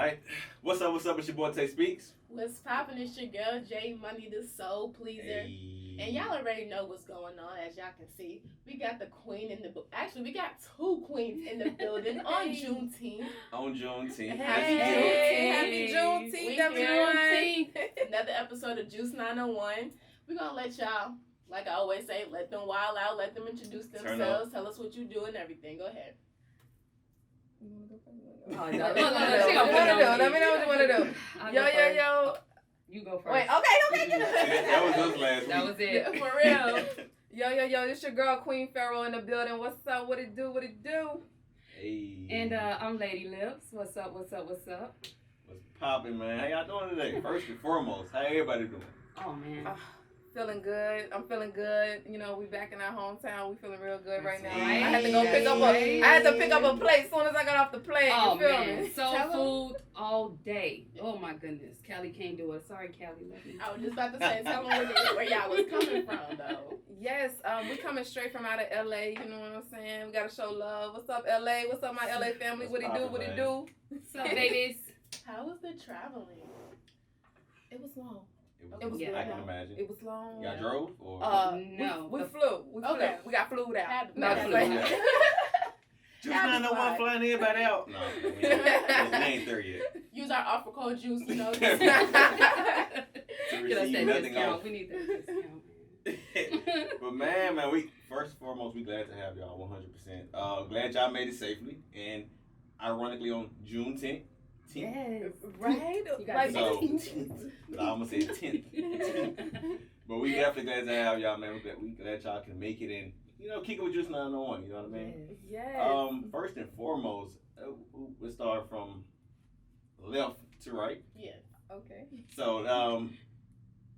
right. What's up? What's up? It's your boy Tay Speaks. What's poppin'? It's your girl J Money, the Soul Pleaser. Hey. And y'all already know what's going on, as y'all can see. We got the queen in the actually we got two queens in the building on Juneteenth. On Juneteenth. Happy Juneteenth, We everyone. Another episode of Juice 901. We're gonna let y'all, like I always say, let them wild out, let them introduce themselves, tell us what you do and everything. Go ahead. Oh, no, let me know what you want to do. Yo. You go first. Wait, okay. That was us last week. That was it. For real. Yo, it's your girl Queen Pharao in the building. What's up? What it do? Hey. And I'm Lady Lipz. What's up? What's poppin', man? How y'all doing today? First and foremost, how everybody doing? Oh, man. Feeling good. I'm feeling good. You know, we back in our hometown. We feeling real good right now. Right. I had to go pick up a plate as soon as I got off the plane. Oh, you feel man. me? Soul food all day. Oh, my goodness. Callie can't do it. Sorry, Callie. Love you. I was just about to say, tell them where y'all was coming from, though. Yes, we coming straight from out of LA, you know what I'm saying? We gotta show love. What's up, LA? What's up, my LA family? What it do? What's up, ladies? How was the traveling? It was long. It was good. I can imagine. It was long. Y'all drove? Or? No. We flew. Okay. We got flued out. No, just flew like- out. Juice 901 flying everybody out. No, we ain't there yet. Use our offer code juice, you know. To Get us receive that nothing discount. off. We need that discount. But man, we first and foremost, we glad to have y'all 100%. Glad y'all made it safely, and ironically on June 10th. Yes. Right? You got Like, So, but I almost said 10th. But we definitely glad to have y'all, man. We glad y'all can make it and, kick it with Juice 901, you know what I mean? yes. First and foremost, we'll start from left to right. Yeah. Okay. So,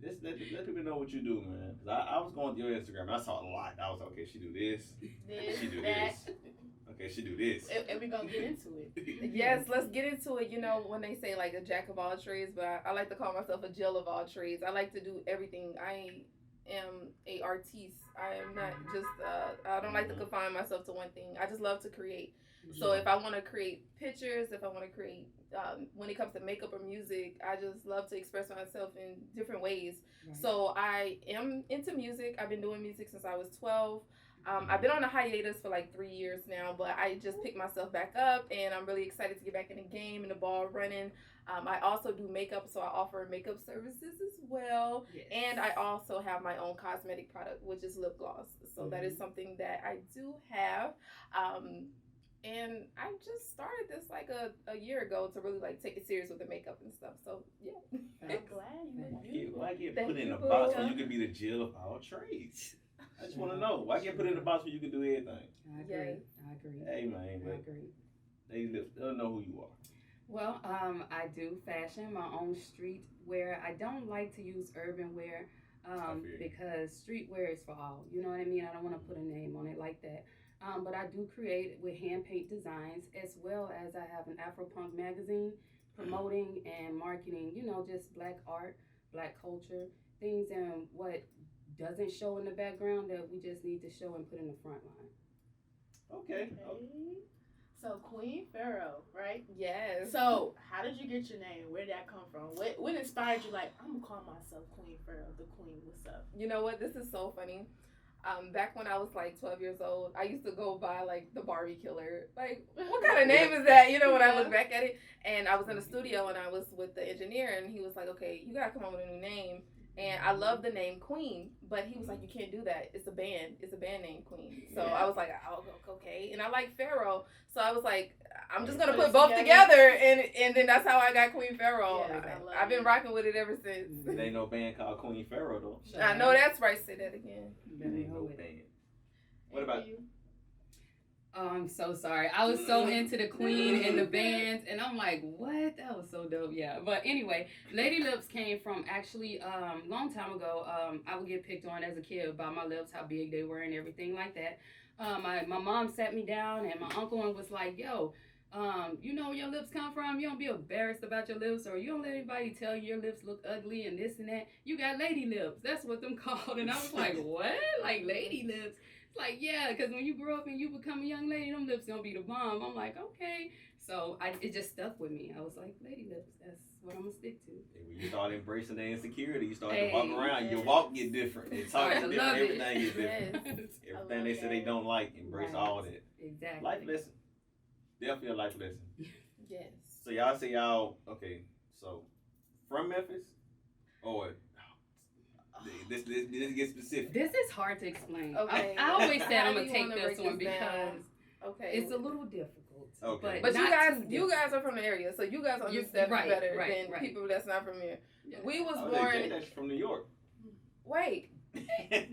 just let people know what you do, man. 'Cause I was going to your Instagram and I saw a lot. I was like, okay, she do this. She do that. this. Okay, she do this. And we're going to get into it. Yes, let's get into it. You know, when they say like a jack of all trades, but I like to call myself a Jill of all trades. I like to do everything. I am a artiste. I am not just, I don't like to confine myself to one thing. I just love to create. So if I want to create pictures, if I want to create, when it comes to makeup or music, I just love to express myself in different ways. Right. So I am into music. I've been doing music since I was 12. I've been on a hiatus for like 3 years now, but I just picked myself back up, and I'm really excited to get back in the game and the ball running. I also do makeup, so I offer makeup services as well. Yes. And I also have my own cosmetic product, which is lip gloss. So that is something that I do have. And I just started this like a year ago to really like take it serious with the makeup and stuff. So yeah. I'm glad you Why get Thank put in you, a box boo. where you can be the Jill of all trades? I just want to know. Why get put in a box where you can do everything? I agree. Hey, man. I agree. They'll know who you are. Well, I do fashion, my own street wear. I don't like to use urban wear because streetwear is for all. You know what I mean? I don't want to put a name on it like that. But I do create with hand paint designs, as well as I have an Afropunk magazine promoting and marketing, just black art, black culture, things and what doesn't show in the background that we just need to show and put in the front line. Okay. So Queen Pharao, right? Yes. So how did you get your name? Where did that come from? What inspired you? Like, I'm gonna call myself Queen Pharao, the Queen. What's up? You know what? This is so funny. Back when I was like 12 years old, I used to go by like the Barbie Killer. Like, what kind of name is that? When I look back at it. And I was in the studio and I was with the engineer, and he was like, okay, you gotta come up with a new name. And I love the name Queen, but he was like, you can't do that. It's a band. It's a band name Queen. So I was like, oh, okay. And I like Pharao. So I was like, I'm just going to put both together. And then that's how I got Queen Pharao. Yeah, I've been rocking with it ever since. There ain't no band called Queen Pharao, though. I know that's right. Say that again. There ain't no band. What about you? Oh, I'm so sorry. I was so into the Queen and the bands, and I'm like, what? That was so dope. Yeah. But anyway, Lady Lipz came from actually long time ago. I would get picked on as a kid about my lips, how big they were, and everything like that. My mom sat me down, and my uncle was like, yo, you know where your lips come from? You don't be embarrassed about your lips, or you don't let anybody tell you your lips look ugly and this and that. You got lady lips. That's what them called. And I was like, what? Like lady lips? Like, yeah, because when you grow up and you become a young lady, them lips gonna be the bomb. I'm like, okay. So it just stuck with me. I was like, Lady Lipz, that's what I'm gonna stick to. And when you start embracing the insecurity, you start to walk around. Your walk get different. Your talk get different. Everything get different. Everything they say they don't like, embrace all that. Exactly. Life lesson. Definitely a life lesson. Yes. So y'all say y'all okay. So from Memphis, or this gets specific. This is hard to explain. Okay. I always said How I'm do gonna you take wanna this break one this down? because Okay. it's a little difficult. Okay. But not too you difficult. guys are from the area, so you guys understand right, better right, than right. people that's not from here. Yeah. We was Oh, born. that's from New York. Wait.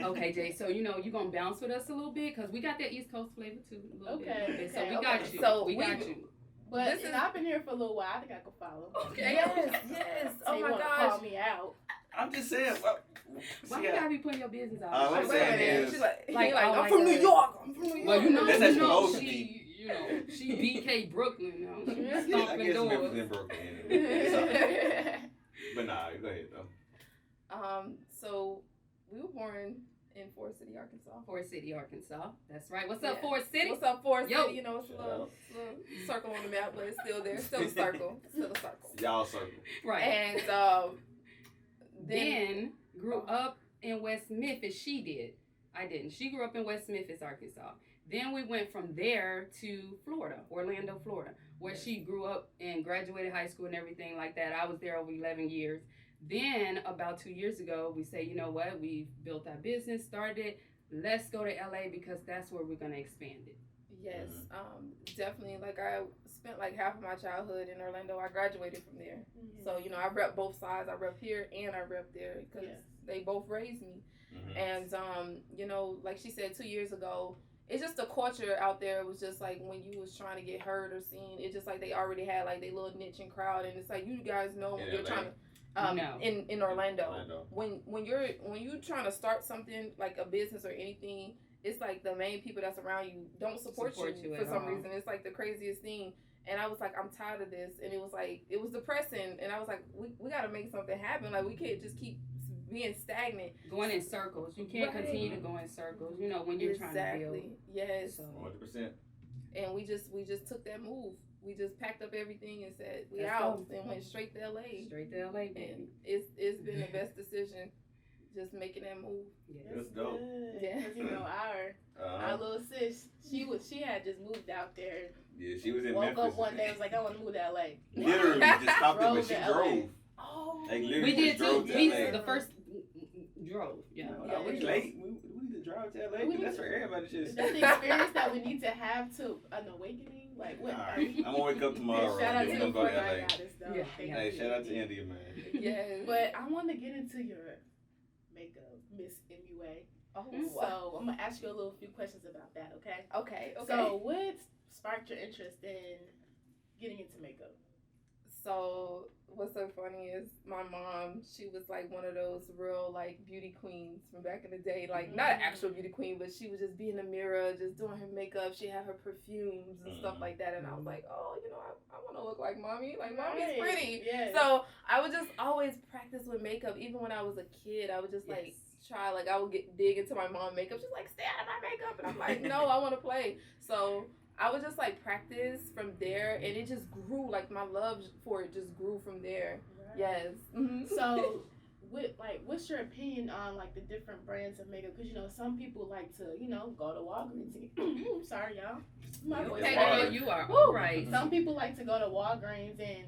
Okay, Jay. So you're gonna bounce with us a little bit because we got that East Coast flavor too. A little bit, a little bit. So we got you. So we got you. But I've been here for a little while. I think I could follow. Okay. Yes. So Oh you my wanna gosh. call me out. I'm just saying. Why you gotta be putting your business out? What I'm Wait a saying minute. is- She's like, Like, like, oh I'm my from New God. York. I'm from New York. Well, That's actually supposed to be. She BK Brooklyn now. She's I stomping guess Memphis doors. and Brooklyn. It's all right. But nah, go ahead though. So we were born in Forest City, Arkansas. Forest City, Arkansas. That's right. What's up, Yeah. Forest City? What's up, Forest Yo. City? You know, it's a little circle on the map, but it's still there. Still a circle. Still a circle. Y'all circle. Right. And then grew up in West Memphis. She did. I didn't. She grew up in West Memphis, Arkansas. Then we went from there to Florida, Orlando, Florida, where she grew up and graduated high school and everything like that. I was there over 11 years. Then about 2 years ago, we say, you know what? We built our business, started. Let's go to LA because that's where we're going to expand it. yes, definitely. Like I spent like half of my childhood in Orlando. I graduated from there. Mm-hmm. So, you know, I rep both sides. I rep here and I rep there because they both raised me. Mm-hmm. And, you know, like she said 2 years ago, it's just the culture out there was just like when you was trying to get heard or seen, it's just like they already had like their little niche and crowd. And it's like, you guys know when you're trying to, No. in Orlando. When you're trying to start something like a business or anything, it's like the main people that's around you don't support you for some reason. It's like the craziest thing. And I was like, I'm tired of this. And it was like, it was depressing. And I was like, we got to make something happen. Like we can't just keep being stagnant. Going in circles. You can't continue to go in circles, you know, when you're trying to build. Yes. So, 100%. And we just took that move. We just packed up everything and said we Let's out go. and went straight to LA. Straight to LA, baby. And it's been the best decision, just making that move. Let's go. Yeah. Cause you know our little sis, she had just moved out there. Yeah, she was in Woke Memphis. up one day and was like, I want to move to LA. Literally just stopped it, but she Drove to LA. drove. Oh. Like literally We did just too. drove to We LA. the first drove. Yeah. No, we late. We need to drive to LA. We need That's to- for everybody. Is Shit. that the experience that we need to have to an awakening? Like what? Alright, I'm gonna wake up tomorrow. Shout out and to then the we're gonna go to Florida LA. goddess, though. Yeah. Thank Hey, you. shout out to India, man. Yes. But I want to get into your makeup, Miss MUA. Oh, So I'm gonna ask you a little few questions about that, okay? okay. So what sparked your interest in getting into makeup? So what's so funny is my mom, she was like one of those real like beauty queens from back in the day. Like not an actual beauty queen, but she would just be in the mirror, just doing her makeup. She had her perfumes and stuff like that. And I was like, oh, you know, I want to look like mommy. Like mommy's pretty. Yes. So I would just always practice with makeup. Even when I was a kid, I would just like try. Like I would dig into my mom makeup. She's like, stay out of my makeup. And I'm like, no, I want to play. So I would just like practice from there, and it just grew. Like my love for it just grew from there. Right. Yes. Mm-hmm. So, what's your opinion on like the different brands of makeup? Because you know some people like to go to Walgreens. And sorry, y'all. My voice. Hey, Water. girl, you are Woo. all right. Some people like to go to Walgreens and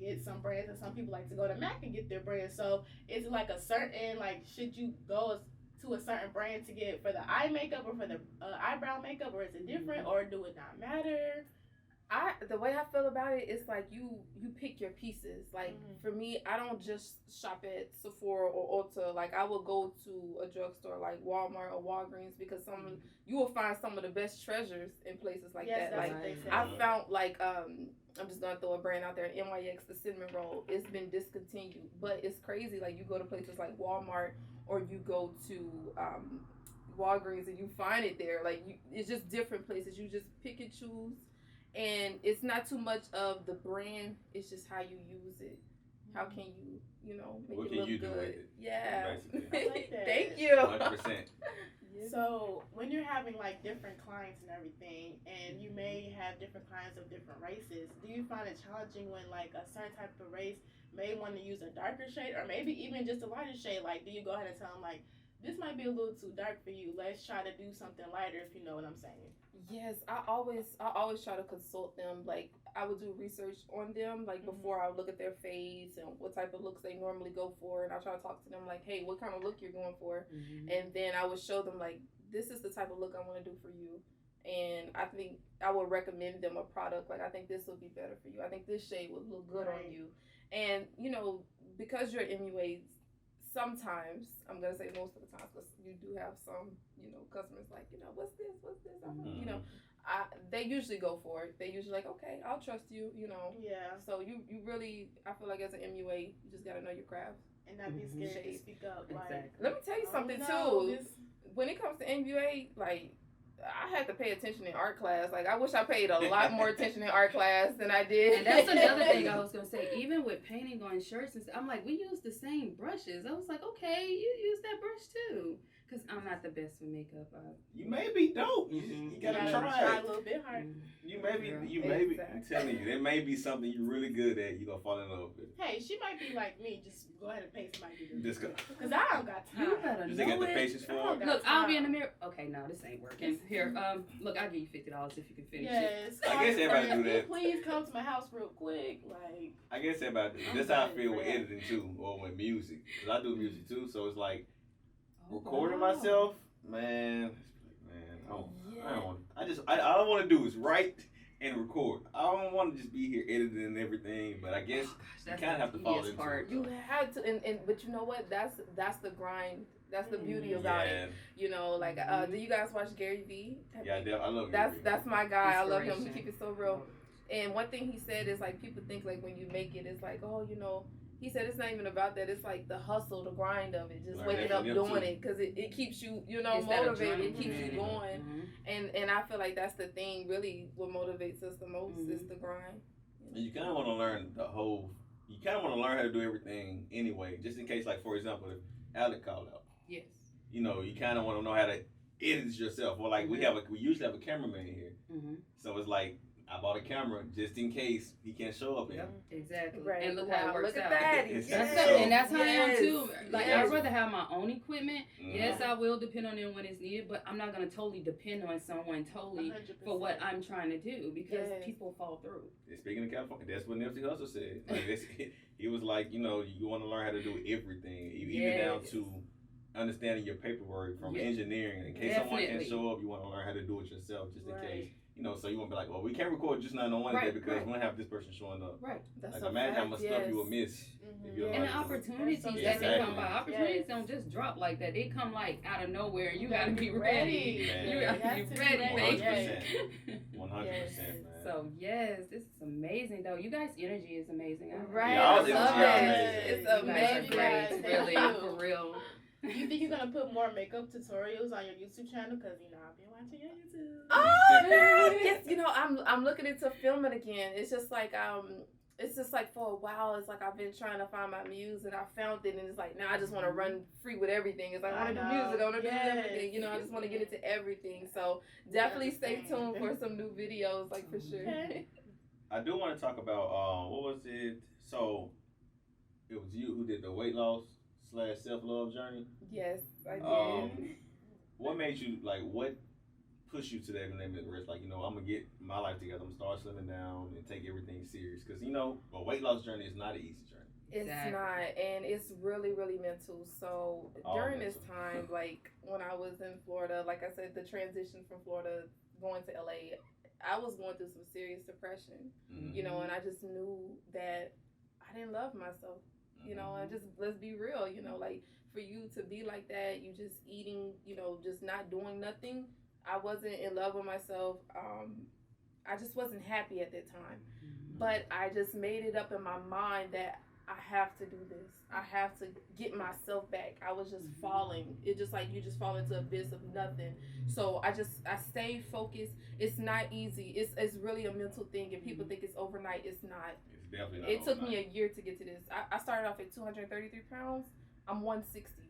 get some brands, and some people like to go to MAC and get their brands. So, is it like a certain should you go to a certain brand to get for the eye makeup or for the eyebrow makeup, or is it different, or do it not matter? The way I feel about it is like you pick your pieces. Like for me, I don't just shop at Sephora or Ulta. Like I will go to a drugstore like Walmart or Walgreens because you will find some of the best treasures in places like that. That's Like what they say. I found like I'm just gonna throw a brand out there, NYX, the cinnamon roll. It's been discontinued, but it's crazy. Like you go to places like Walmart or you go to Walgreens and you find it there. Like it's just different places. You just pick and choose. And it's not too much of the brand. It's just how you use it. How can you, make What it can look you do good? with it? Yeah. Basically. I like that. Thank you. 100%. So when you're having like different clients and everything, and you may have different clients of different races, do you find it challenging when like a certain type of race may want to use a darker shade, or maybe even just a lighter shade? Like, do you go ahead and tell them like, this might be a little too dark for you. Let's try to do something lighter, if you know what I'm saying. Yes, I always try to consult them. Like I would do research on them, like before I would look at their face and what type of looks they normally go for, and I try to talk to them like, hey, what kind of look you're going for, and then I would show them like, this is the type of look I want to do for you, and I think I would recommend them a product. Like I think this would be better for you. I think this shade would look good on you, and you know, because you're MUA, sometimes, I'm gonna say most of the time, because you do have some, you know, customers like, you know, what's this, you know, they usually go for it. They usually like, okay, I'll trust you, you know. Yeah. So you really, I feel like as an MUA, you just gotta know your craft. And not be scared to speak up. Like, Exactly. Let me tell you something too. When it comes to MUA, like, I had to pay attention in art class. Like, I wish I paid a lot more attention in art class than I did. And that's another thing I was going to say. Even with painting on shirts and stuff, I'm like, we use the same brushes. I was like, okay, you use that brush too. Because I'm not the best with makeup. You may be dope. You gotta try a little bit hard. You may be, I'm telling you, there may be something you're really good at. You're gonna fall in love with it. Hey, she might be like me. Just go ahead and pay somebody to do this. Just go. Because I don't got time. You better You know got the it. patience for it? Look, I'll be in the mirror. Okay, no, this ain't working. Here, look, I'll give you $50 if you can finish it. Yes. I guess everybody do that. Please come to my house real quick. Like, I guess everybody. That's how I feel with editing too, or with music. Cause I do music too, so it's like recording myself. Man, I don't want. I don't want to do is write and record. I don't want to just be here editing and everything. But I guess you kind of have to follow into it. You have to, but you know what? That's the grind. That's the beauty about it. You know, like, do you guys watch Gary Vee? Yeah, I love Gary Vee. That's my guy. I love him. He keeps it so real. And one thing he said is like, people think like when you make it, it's like, oh, you know. He said it's not even about that. It's like the hustle, the grind of it. Just waking up doing it because it keeps you, you know, motivated. It keeps you going. And I feel like that's the thing really what motivates us the most is the grind. And you kind of want to learn you kind of want to learn how to do everything anyway, just in case, like, for example, if Alec called out. Yes. You know, you kind of want to know how to edit yourself. Or like we usually have a cameraman here. So it's like, I bought a camera just in case he can't show up. Yep, exactly. Right. And look how it works look out. At that. And that's how I am too. Like, yes. I'd rather have my own equipment. Yes, I will depend on them when it's needed, but I'm not going to totally depend on someone 100%. For what I'm trying to do because people fall through. Speaking of California, that's what Nipsey Hussle said. Like, he was like, you know, you want to learn how to do everything, even down to understanding your paperwork from engineering. In case someone can't show up, you want to learn how to do it yourself just in case. You know, so you won't be like, well, we can't record just not on Wednesday because we don't have this person showing up. Right. That's like, imagine how much stuff you will miss. If you don't and the opportunities that can come by. Opportunities don't just drop like that. They come like out of nowhere, and you got to be ready. You got to be ready. 100%. 100%, man. So yes, this is amazing though. You guys' energy is amazing. Right. I love it. It's amazing. Really, for real. You think you're gonna put more makeup tutorials on your YouTube channel? Because you know I've been watching your YouTube. Oh yes, you know I'm looking into filming again. It's just like for a while it's like I've been trying to find my muse and I found it and it's like now I just want to run free with everything. It's like I want to do music, I want to do everything. You know, I just want to get into everything. So definitely stay tuned for some new videos, like for sure. I do want to talk about what was it? So it was you who did the weight loss / self-love journey? Yes, I did. What made you, like, what pushed you to that limit where it's like, you know, I'm going to get my life together, I'm going to start slimming down and take everything serious? Because, you know, a weight loss journey is not an easy journey. It's not, and it's really, really mental. So during this time, like, when I was in Florida, like I said, the transition from Florida going to LA, I was going through some serious depression, you know, and I just knew that I didn't love myself. You know, and just let's be real, you know, like for you to be like that, you just eating, you know, just not doing nothing. I wasn't in love with myself. I just wasn't happy at that time. But I just made it up in my mind that I have to do this. I have to get myself back. I was just falling. It just like you just fall into an abyss of nothing. So I stayed focused. It's not easy. It's really a mental thing. And people think it's overnight. It's not. It took me a year to get to this. I started off at 233 pounds. I'm 160.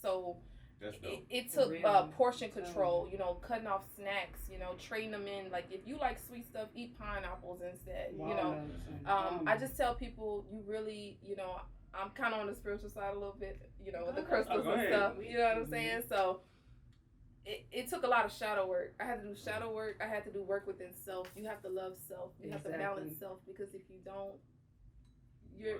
So That's dope. It took Really? portion control, you know, cutting off snacks, you know, trading them in. Like, if you like sweet stuff, eat pineapples instead, you know. I just tell people, you really, you know, I'm kind of on the spiritual side a little bit, you know, with the crystals and stuff, you know what I'm saying? So it took a lot of shadow work. I had to do shadow work. I had to do work within self. You have to love self. You have to balance self, because if you don't,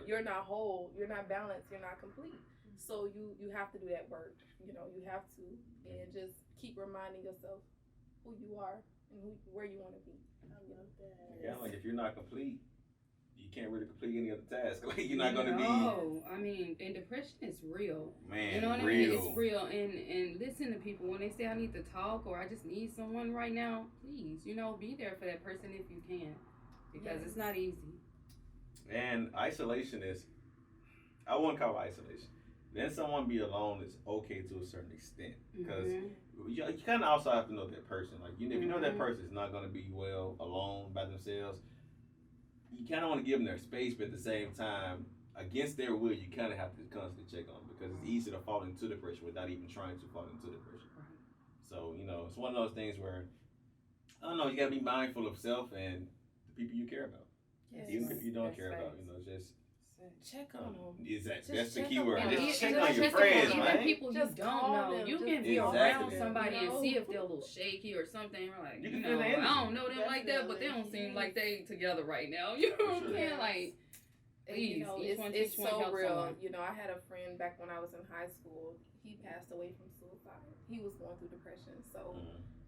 you're not whole. You're not balanced. You're not complete. So you have to do that work. You know, you have to, and just keep reminding yourself who you are and where you want to be. I love that. Yeah, like if you're not complete, you can't really complete any other task. Like you're not gonna be. No, I mean, and depression is real. Man, you know what real. I mean? It's real. And listen to people when they say I need to talk or I just need someone right now. Please, you know, be there for that person if you can, because it's not easy. And isolation is, I wouldn't call it isolation. Then someone be alone is okay to a certain extent, because you kind of also have to know that person. Like if you know that person is not gonna be well alone by themselves, you kind of want to give them their space, but at the same time, against their will, you kind of have to constantly check on them, because it's easy to fall into depression without even trying to fall into depression. So you know, it's one of those things where I don't know. You gotta be mindful of self and the people you care about, even if you don't care about. You know, just. Check on them. That's the key word. Just Check on your friends, even man. people you Just don't call know. them. You Just can be Exactly. around somebody You know? and see if they're a little shaky or something. We're like, You you can know, feel the energy. I don't know them like that, but they don't seem like they together right now. You know what I'm saying? Like, please, you know, it's so real. You know, I had a friend back when I was in high school. He passed away from suicide. He was going through depression. So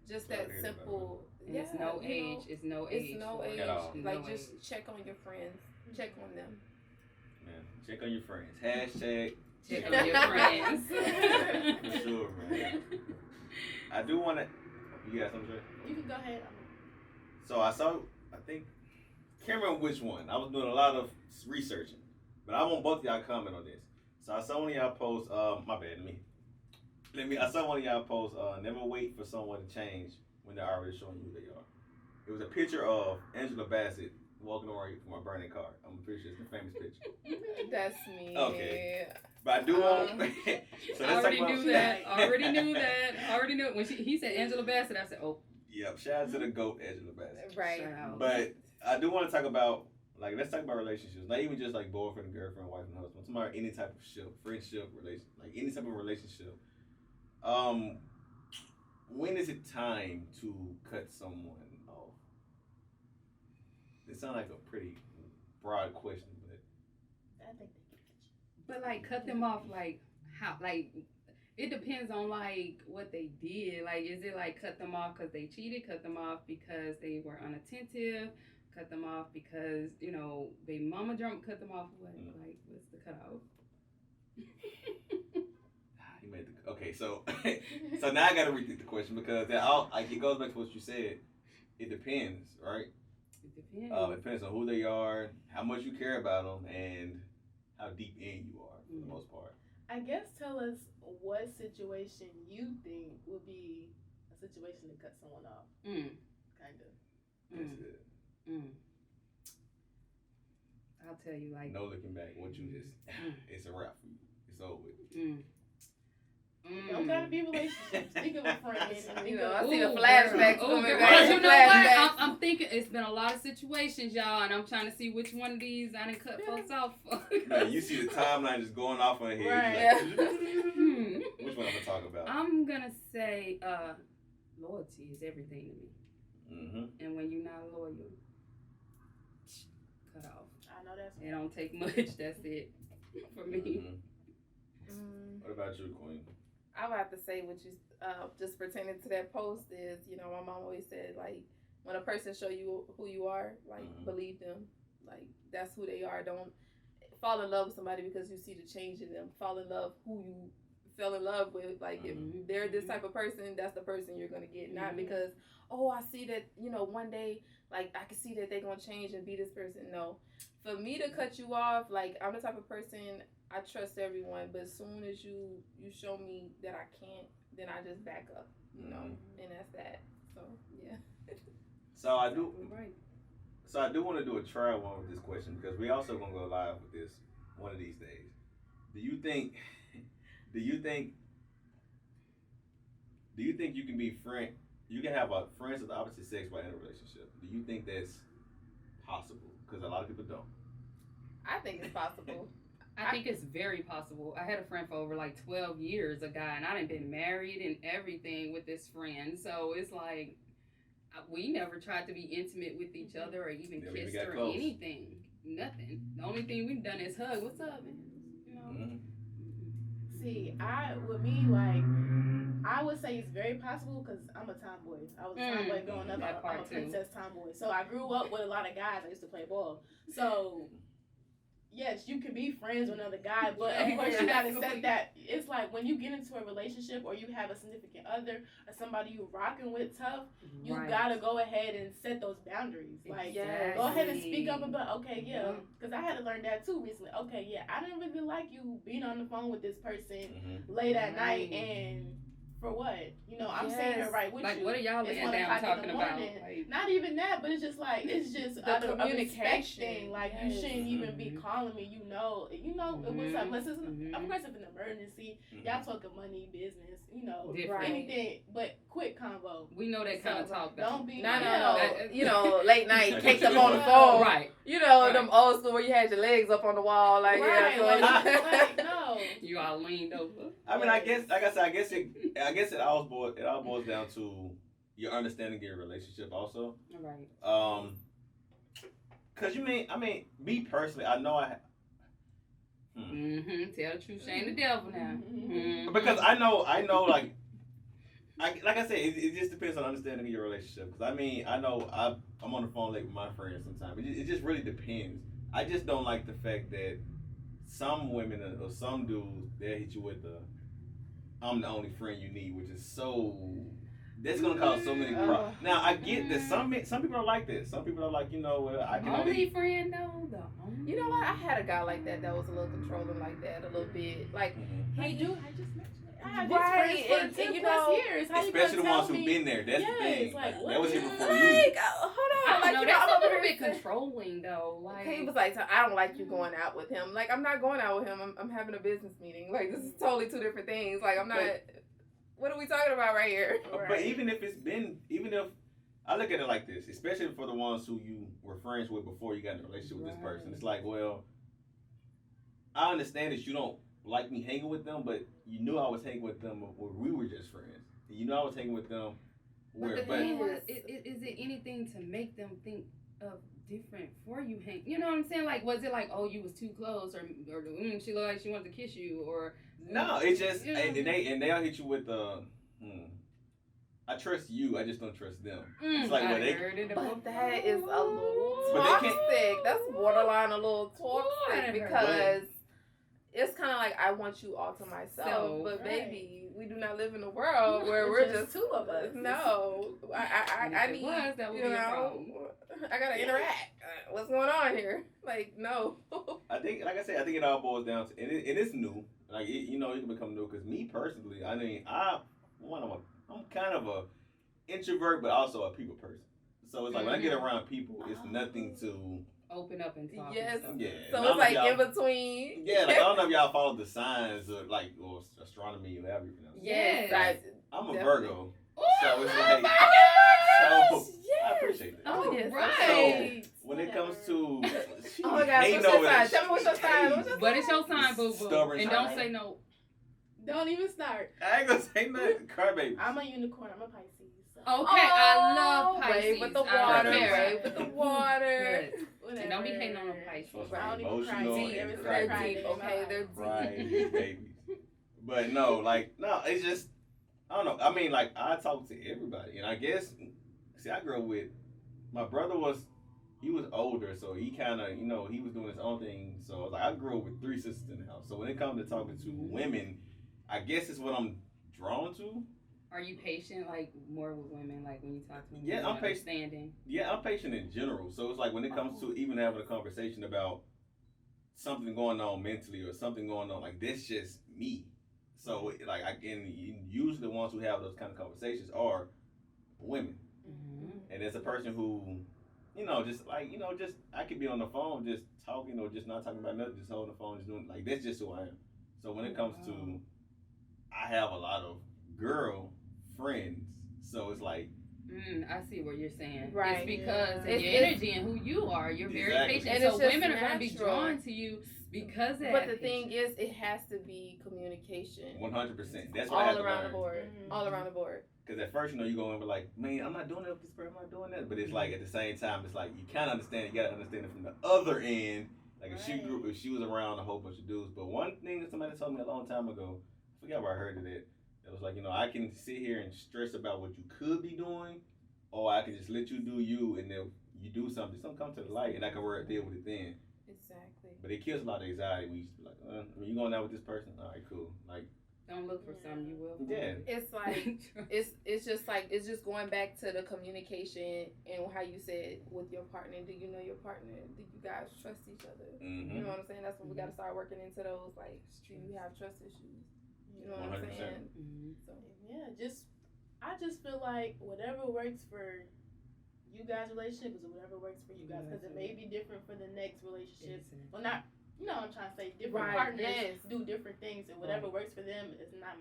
just that simple. And it's no age. It's no age. It's no age. At all. Like, just check on your friends. Check on them. Man, check on your friends. Hashtag Check on your friends. For sure, man. I do want to. You got something to say? You can go ahead. So I think, can't remember which one. I was doing a lot of researching, but I want both of y'all to comment on this. So I saw one of y'all post. My bad. I saw one of y'all post. Never wait for someone to change when they're already showing you who they are. It was a picture of Angela Bassett walking around from a burning car. I'm pretty sure it's the famous picture. That's me. Okay. But I do want. So I already knew that. Already knew it. When he said Angela Bassett, I said, oh. Yep. Shout out to the GOAT, Angela Bassett. Right. But I do want to talk about, like, let's talk about relationships. Not even just like boyfriend and girlfriend, wife and husband. I'm talking about any type of ship, friendship, relation, like any type of relationship. When is it time to cut someone off? It sounds like a pretty broad question, but I think they can. But like, cut them off, like how? Like, it depends on like what they did. Like, is it like cut them off because they cheated? Cut them off because they were unattentive? Cut them off because baby mama drunk? Cut them off what? Like, what's the cutoff? you made the okay. So so now I got to rethink the question, because it goes back to what you said. It depends, right? It depends. It depends on who they are, how much you care about them, and how deep in you are for the most part. I guess tell us what situation you think would be a situation to cut someone off. Kind of. That's good. I'll tell you, like, no looking back. What you just, it's a wrap for you. It's over with. Don't gotta be relationships. Think of a friend. I see the flashbacks coming back. You know what? I'm thinking it's been a lot of situations, y'all, and I'm trying to see which one of these I done cut folks off for. No, you see the timeline just going off on here. Right. Like, which one I'm gonna talk about? I'm gonna say loyalty is everything to me. Mm-hmm. And when you're not loyal, cut off. I know that's. It don't take much. That's it for me. What about you, Queen? I would have to say what you just pertaining to that post is, my mom always said, like, when a person show you who you are, like, believe them. Like, that's who they are. Don't fall in love with somebody because you see the change in them. Fall in love who you fell in love with. Like, if they're this type of person, that's the person you're going to get. Not because, I see that, one day, like, I can see that they're going to change and be this person. No. For me to cut you off, like, I'm the type of person, I trust everyone, but as soon as you show me that I can't, then I just back up, and that's that. So, yeah. So I do want to do a trial one with this question, because we also gonna go live with this one of these days. Do you think do you think you can be friend? You can have a friends of the opposite sex while in a relationship. Do you think that's possible? Because a lot of people don't. I think it's possible. I think it's very possible. I had a friend for over like 12 years, a guy, and I done been married and everything with this friend. So it's like we never tried to be intimate with each other or even Never even kissed got or close. anything. Nothing. The only thing we've done is hug. What's up, man? You know. See, with me, like, I would say it's very possible because I'm a tomboy. I was a tomboy growing up. That I'm part a too. princess tomboy. So I grew up with a lot of guys. I used to play ball. So, yes, you can be friends with another guy, but of course you gotta set that. It's like when you get into a relationship or you have a significant other or somebody you rocking with tough, you gotta go ahead and set those boundaries. Like, Yes. go ahead and speak up about, okay, yeah, because I had to learn that too recently. Okay, yeah, I didn't really like you being on the phone with this person late at night, and for what? You know, I'm sitting here right with like, you. what are y'all It's laying 1 down o'clock in talking the about? morning. Like, Not even that, but it's just like it's just The a communication. respect thing. Like you Yes. shouldn't even be calling me. You know what's up. Unless it's of course if an emergency, y'all talking money, business, Different. anything, but quick convo. we know that kind of talk. Though. Don't be No. Late night, cakes up on the phone. Right. Them old school where you had your legs up on the wall, like Right, like, no. You all leaned over. I mean, I guess, like I said, I guess it all boils down to your understanding of your relationship, also. Right. Cause me personally, I know Tell the truth, shame the devil now. because I know, like I said, it just depends on understanding of your relationship. Cause I know I'm on the phone late with my friends sometimes. It just really depends. I just don't like the fact that some women or some dudes they'll hit you with the "I'm the only friend you need," which is so. That's gonna cause so many problems. Now I get that some people are like this. Some people are like, I can only friend though. The only. You know what? I had a guy like that was a little controlling like that, a little bit. Like I he do. I just mentioned it. I had Right, these friends for and 10 you plus know, years. How especially you the gonna ones tell who've me? been there. That's the thing. Like, That was here what? before you. like, hold I on, don't know. That's I'm a over little here bit saying- controlling though. Like He was like, I don't like you going out with him. Like, I'm not going out with him. I'm having a business meeting. Like, this is totally two different things. Like, I'm not. What are we talking about right here? But even if I look at it like this, especially for the ones who you were friends with before you got in a relationship with this person, it's like, well, I understand that you don't like me hanging with them, but you knew I was hanging with them when we were just friends. You know I was hanging with them. But the thing was, is it anything to make them think of different for you hang? You know what I'm saying? Like, was it like, oh, you was too close, or she looked like she wanted to kiss you, or no? It's just and they'll hit you with I trust you, I just don't trust them. It's like but that is a little toxic. That's borderline a little toxic because it's kind of like I want you all to myself, but baby, we do not live in a world where we're just two of us. No, I need that would be a problem. I gotta interact. What's going on here? Like, no. I think, like I said, it all boils down to, and it's new. Like, it can become new. Because me personally, I'm kind of a introvert, but also a people person. So it's like when I get around people, it's nothing to open up and talk. Yes. Yeah. So it's like in between. Yeah, like I don't know if y'all follow the signs or astronomy or whatever you pronounce it. Yes. I'm a Virgo. Ooh, so it's like I appreciate that. Oh, yes. Right. So when it comes to oh my God, what's your sign? Tell me what's your sign. What is your sign, boo boo? Stubborn And sign. don't say no. Don't even start. I ain't gonna say nothing. Crybaby. I'm a unicorn. I'm a Pisces. So. Okay, I love Pisces. Wave with the I water. don't care. Wave with the water. And don't be hating on the Pisces. I don't even cry. Emotional See, and every time I They're cry, deep, they okay? cry. They're deep. Right, babies. But no, it's just, I don't know. I mean, like, I talk to everybody. And I guess, I grew up with, my brother he was older, so he kind of, he was doing his own thing. So, I grew up with 3 sisters in the house. So, when it comes to talking to women, I guess it's what I'm drawn to. Are you patient, like, more with women, like, when you talk to them? Yeah, I'm patient. Understanding? Yeah, I'm patient in general. So, it's like when it comes to even having a conversation about something going on mentally or something going on, like, that's just me. So, like, usually the ones who have those kind of conversations are women. Mm-hmm. And there's a person who, just I could be on the phone just talking or just not talking about nothing, just holding the phone, just doing, like, that's just who I am. So when it comes to, I have a lot of girl friends. So it's like, I see what you're saying. Right. It's because of Yeah. your energy and who you are. You're very Exactly. patient. And So it's just women are going to be natural. drawn to you because of But that the thing patience. is, it has to be communication 100%. That's what I had all to around the learn. board. All around the board. Because at first, you go in with like, man, I'm not doing that with this person, I'm not doing that. But it's like, at the same time, it's like, you kind of understand, you got to understand it from the other end. Like, if she was around a whole bunch of dudes. But one thing that somebody told me a long time ago, I forgot where I heard it. It was like, I can sit here and stress about what you could be doing, or I can just let you do you, and then you do something come to the light, and I can deal with it then. Exactly. But it kills a lot of anxiety when you just be like, you going out with this person? All right, cool. Like, Don't look for something you will find. yeah. It's like it's just going back to the communication and how you said with your partner. Do you know your partner? Do you guys trust each other? Mm-hmm. You know what I'm saying? That's when we got to start working into those. Like, do you have trust issues? You know what I'm 100%. saying? So Yeah, I just feel like whatever works for you guys' relationship is whatever works for you guys, because it may be different for the next relationship. Well, not, what I'm trying to say, different Right, partners yes. do different things, and whatever works for them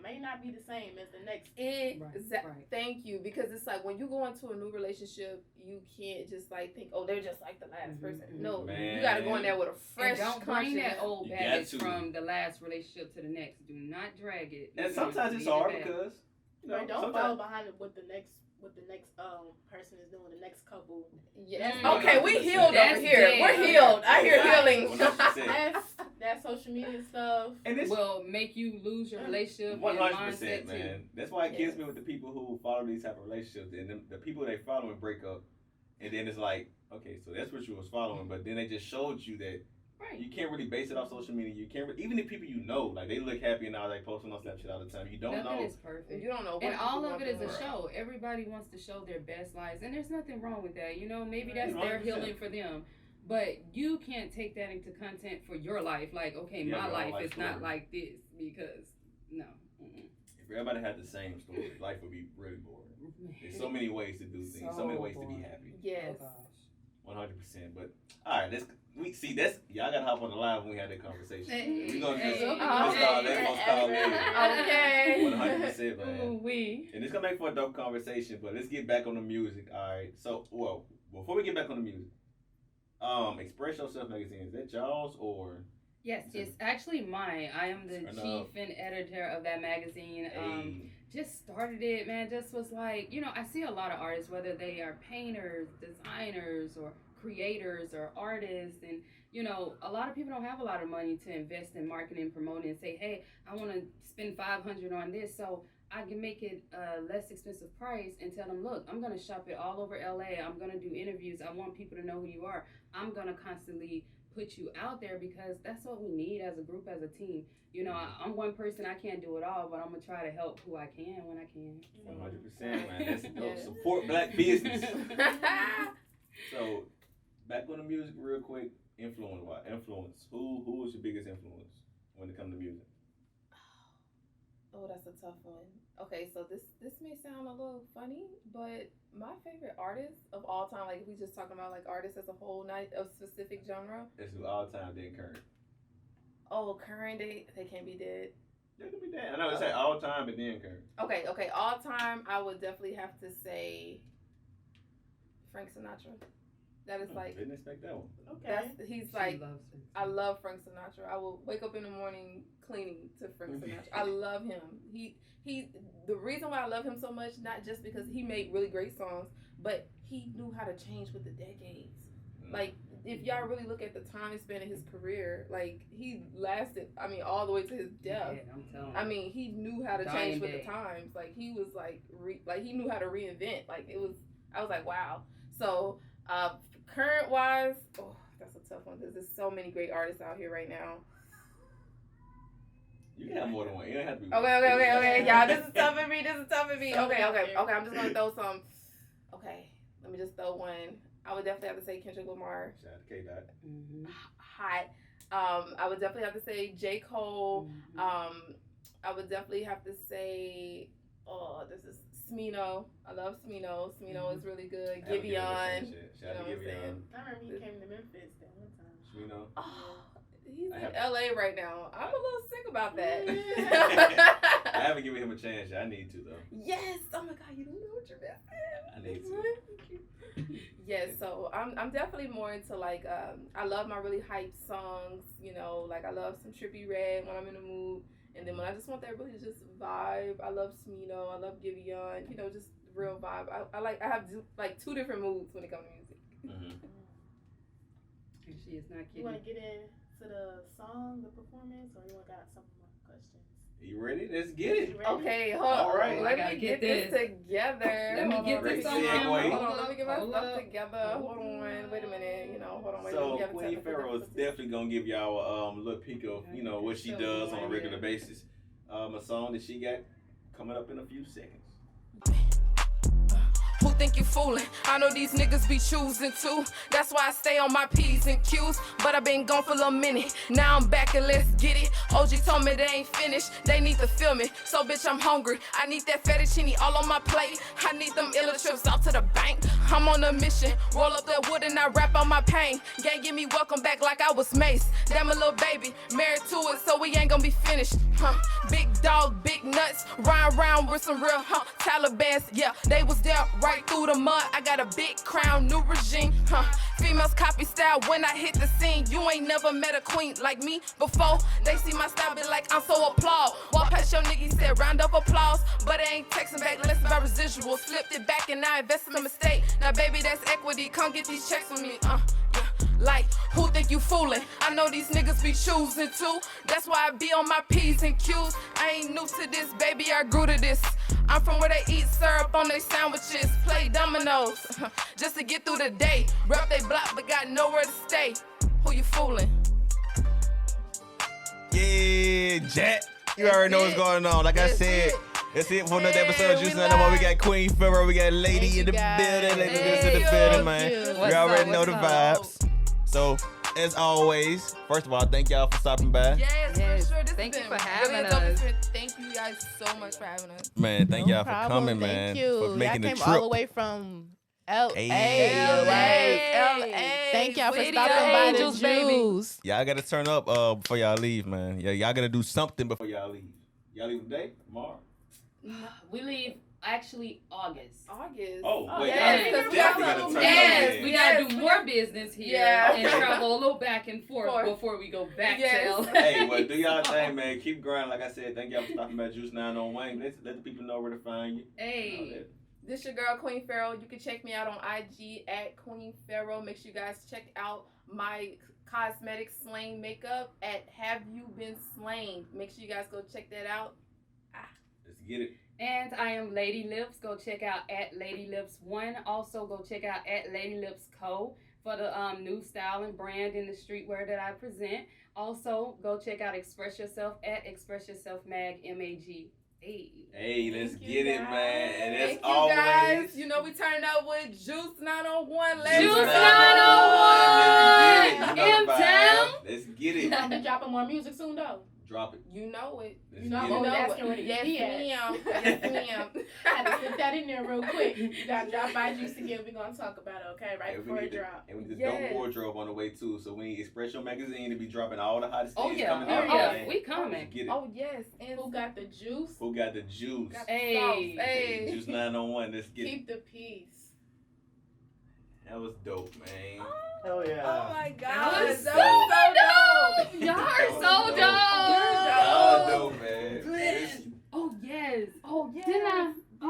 may not be the same as the next. Right. Thank you, because it's like when you go into a new relationship, you can't just like think, oh, they're just like the last person. No, Man. you got to go in there with a fresh. And don't bring that conscience. old You baggage got to. from the last relationship to the next. Do not drag it. And sometimes it's Leave it hard back. because, Don't sometimes follow behind what the next person is doing, the next couple. Yes. Mm. Okay, we healed That's over here. dead. We're healed. I hear Right. healing. 100%. That social media stuff. And it's Will make you lose your relationship and 100%, mindset too. man. That's why it kills Yes. me with the people who follow these type of relationships, and the people they follow and break up, and then it's like, okay, so that's what you was following, but then they just showed you that Right. you can't really base it off social media. You can't even the people like they look happy and all they posting on Snapchat all the time. You don't Nothing know. is perfect. You don't know. What And all people of it is want a from show. Everybody wants to show their best lives, and there's nothing wrong with that. Maybe that's 100%. their healing for them. But you can't take that into content for your life. Like, okay, Yeah, my your life life is not story. like this, because no. Mm-mm. If everybody had the same story, life would be really boring. There's so Man. many ways to do things, so many ways to be boring. happy. Yes. Oh, gosh. 100%. But all right, that's y'all gotta hop on the live when we had that conversation. We're gonna just Hey. let's call later. Okay. 100%, man. Ooh, we. And it's gonna make for a dope conversation, but let's get back on the music. All right. So, well, before we get back on the music, Express Yourself magazine, is that y'all's or? Yes, it's actually mine. I am the Turn chief up. and editor of that magazine. Hey, Just started it, man. Just was like, I see a lot of artists, whether they are painters, designers, or creators, or artists, and a lot of people don't have a lot of money to invest in marketing, promoting, and say, hey, I want to spend $500 on this, so I can make it a less expensive price and tell them, look, I'm gonna shop it all over LA. I'm gonna do interviews. I want people to know who you are. I'm gonna constantly put you out there because that's what we need as a group, as a team. I'm one person, I can't do it all, but I'm gonna try to help who I can when I can. 100%, man. That's dope. Yeah. Support black business. So, back on the music real quick. Influence. Who was your biggest influence when it comes to music? Oh, that's a tough one. Okay, so this may sound a little funny, but my favorite artist of all time, like if we just talking about like artists as a whole, not a specific genre. That's who all time then current. Oh, current, they can't be dead. They can be that. I know it's like all time, but then current. Okay, all time, I would definitely have to say Frank Sinatra. That is like, Didn't expect that one. he's She like, loves it. I love Frank Sinatra. I will wake up in the morning cleaning to Frank Sinatra. I love him. He the reason why I love him so much, not just because he made really great songs, but he knew how to change with the decades. Like, if y'all really look at the time span of his career, like, he lasted, all the way to his death. Yeah, I'm telling you. He knew how to Dying change with day. the times. Like, he was like, he knew how to reinvent. Like, I was like, wow. So, current wise, that's a tough one because there's so many great artists out here right now. You can have more than one. You don't have to be. Okay, y'all. This is tough for me. Okay. I'm just gonna throw some. Okay, let me just throw one. I would definitely have to say Kendrick Lamar. Shout out to K-Dot. Mm-hmm. Hot. I would definitely have to say J. Cole. Mm-hmm. I would definitely have to say, this is Smino. I love Smino. Smino is really good. Giveon. Giveon. Shout out to You know what I'm Giveon. saying? I remember he came to Memphis that one time. You know. Oh, he's I in have- LA right now. I'm a little sick about that. I haven't given him a chance yet. I need to though. Yes. Oh my God, you don't know what you're missing. I need to. Yes, so I'm definitely more into like I love my really hype songs, you know, like I love some Trippie Redd when I'm in the mood, and then when I just want that really just vibe, I love Smino, I love Giveon, you know, just real vibe. I have like two different moods when it comes to music. Mm-hmm. And she is not You kidding. want to get into the song, the performance, or you want to got some more questions? You ready? Let's get it. You ready? Okay, hold on. All right. Let I gotta me get get this this. together. Let me Hold get on. this Great on. segue. Hold on, let me get my Hold stuff up. together. Hold on, wait a minute. You know, hold on, wait a So minute. We have a Queen technical Pharao is difficulty. definitely gonna give y'all a little peek of what she does on a regular Yeah. basis. A song that she got coming up in a few seconds. Who think you fooling? I know these niggas be choosing to. That's why I stay on my P's and Q's. But I been gone for a little minute. Now I'm back and let's get it. OG told me they ain't finished. They need to film it. So bitch, I'm hungry. I need that fettuccine all on my plate. I need them illa trips out to the bank. I'm on a mission. Roll up that wood and I rap on my pain. Gang give me welcome back like I was Mace. Damn a little baby. Married to it, so we ain't gonna be finished. Big dog, big nuts. Round with some real Talibans. Yeah, they was there right through the mud. I got a big crown, new regime. Females copy style when I hit the scene. You ain't never met a queen like me before. They see my style, be like, I'm so applaud. Walk past your nigga, he said, round of applause. But I ain't texting back, listen about residuals. Flipped it back and I invested in a mistake. Now, baby, that's equity. Come get these checks with me. Yeah. Like, who think you fooling? I know these niggas be choosing to. That's why I be on my P's and Q's. I ain't new to this, baby, I grew to this. I'm from where they eat syrup on their sandwiches. Play dominoes, just to get through the day. Rep they block, but got nowhere to stay. Who you fooling? Yeah, Jack. You already know what's going on. Like I said, that's it for another episode of Juice Night. We got Queen Pharao, we got Lady in the building, Lady Lipz in the building, man. You already know the vibes. So, as always, first of all, thank y'all for stopping by. Yes, Yes. for sure. This Thank has you been for having really a dope us. experience. Thank you guys so much for having us. Man, thank No y'all for problem. coming, man. Thank you. For making y'all the came trip. all the way from LA. Hey. Like, thank y'all for City stopping of by Angels, the baby. Juice. Y'all gotta turn up before y'all leave, man. Yeah, y'all gotta do something before. Before y'all leave. Y'all leave today? Tomorrow? We leave actually August. August. Oh, wait. yes, y'all because we definitely got gotta some- turn Yes, up we then. gotta do more business here Yeah. and travel a little back and forth Forth. before we go back Yes. to LA. Hey, well, do y'all thing, man. Keep grinding. Like I said, thank y'all for stopping by Juice 901. Let the people know where to find you. Hey. This your girl Queen Pharao. You can check me out on IG at Queen Pharao. Make sure you guys check out my cosmetic slain makeup at Have You Been Slain. Make sure you guys go check that out. Let's get it. And I am Lady Lipz. Go check out at Lady Lipz 1. Also go check out at Lady Lipz Co. for the new style and brand in the streetwear that I present. Also go check out Express Yourself at Express Yourself Mag MAG. Hey, let's Thank you, get it, guys. man. And as Thank you always, guys. You know we turned up with Juice 901. Let's Juice go. 901. M-Town. Let's get You gonna it. be dropping more music soon, though? Drop it. You know it. Let's You know, get I'm it. always know asking it. where the Yes, EP at. ma'am. Yes, ma'am. I had to put that in there real quick. You gotta drop by Juice again. We're gonna talk about it, okay? Right And before we it get drop. and we get Yes. dope wardrobe on the way too. So we need Express Your Magazine to be dropping all the hottest Oh things yeah. coming Oh out. yeah. man. We coming. Get it. Oh yes. And Who got the juice? Who got the juice? got Hey. sauce. Hey. Juice 901. Let's get it. Keep the peace. That was dope, man. Hell Oh my That God. was That so was so dope. Y'all are so That was dope.